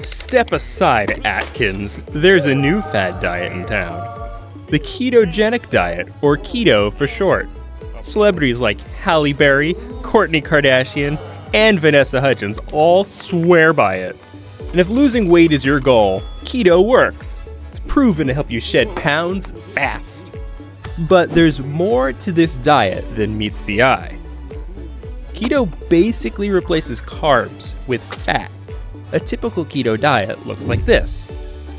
Step aside, Atkins. There's a new fad diet in town. The ketogenic diet, or keto for short. Celebrities like Halle Berry, Kourtney Kardashian, and Vanessa Hudgens all swear by it. And if losing weight is your goal, keto works. It's proven to help you shed pounds fast. But there's more to this diet than meets the eye. Keto basically replaces carbs with fat. A typical keto diet looks like this: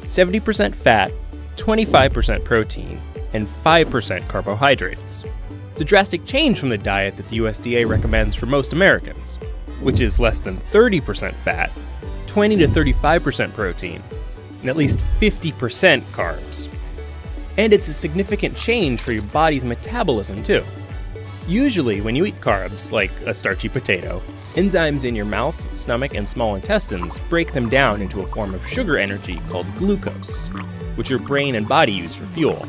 70% fat, 25% protein, and 5% carbohydrates. It's a drastic change from the diet that the USDA recommends for most Americans, which is less than 30% fat, 20 to 35% protein, and at least 50% carbs. And it's a significant change for your body's metabolism too. Usually, when you eat carbs, like a starchy potato, enzymes in your mouth, stomach, and small intestines break them down into a form of sugar energy called glucose, which your brain and body use for fuel.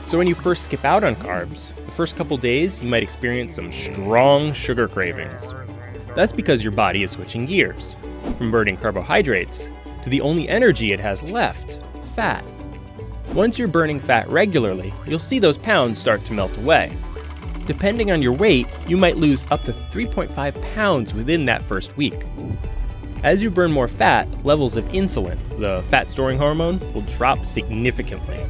So when you first skip out on carbs, the first couple days you might experience some strong sugar cravings. That's because your body is switching gears, from burning carbohydrates to the only energy it has left, fat. Once you're burning fat regularly, you'll see those pounds start to melt away. Depending on your weight, you might lose up to 3.5 pounds within that first week. As you burn more fat, levels of insulin, the fat-storing hormone, will drop significantly.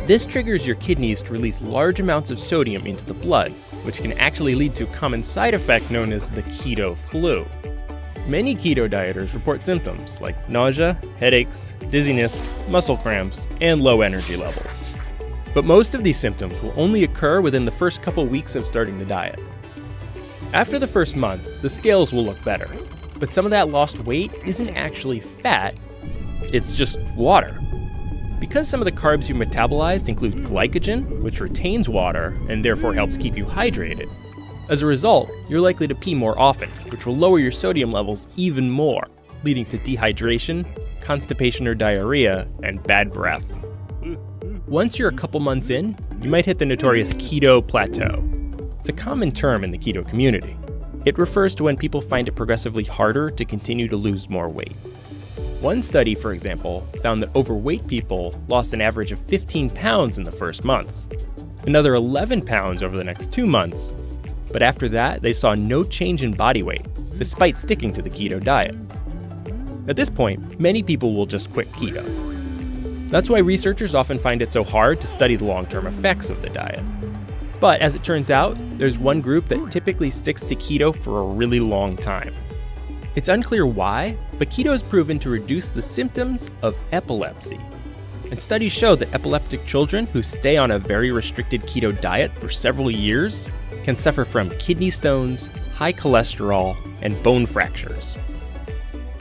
This triggers your kidneys to release large amounts of sodium into the blood, which can actually lead to a common side effect known as the keto flu. Many keto dieters report symptoms like nausea, headaches, dizziness, muscle cramps, and low energy levels. But most of these symptoms will only occur within the first couple weeks of starting the diet. After the first month, the scales will look better, but some of that lost weight isn't actually fat, it's just water. Because some of the carbs you metabolized include glycogen, which retains water and therefore helps keep you hydrated, as a result, you're likely to pee more often, which will lower your sodium levels even more, leading to dehydration, constipation or diarrhea, and bad breath. Once you're a couple months in, you might hit the notorious keto plateau. It's a common term in the keto community. It refers to when people find it progressively harder to continue to lose more weight. One study, for example, found that overweight people lost an average of 15 pounds in the first month, another 11 pounds over the next 2 months, but after that, they saw no change in body weight, despite sticking to the keto diet. At this point, many people will just quit keto. That's why researchers often find it so hard to study the long-term effects of the diet. But as it turns out, there's one group that typically sticks to keto for a really long time. It's unclear why, but keto is proven to reduce the symptoms of epilepsy. And studies show that epileptic children who stay on a very restricted keto diet for several years can suffer from kidney stones, high cholesterol, and bone fractures.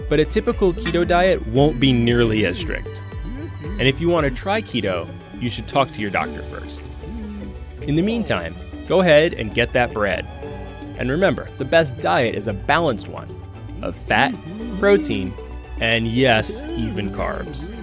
But a typical keto diet won't be nearly as strict. And if you want to try keto, you should talk to your doctor first. In the meantime, go ahead and get that bread. And remember, the best diet is a balanced one of fat, protein, and yes, even carbs.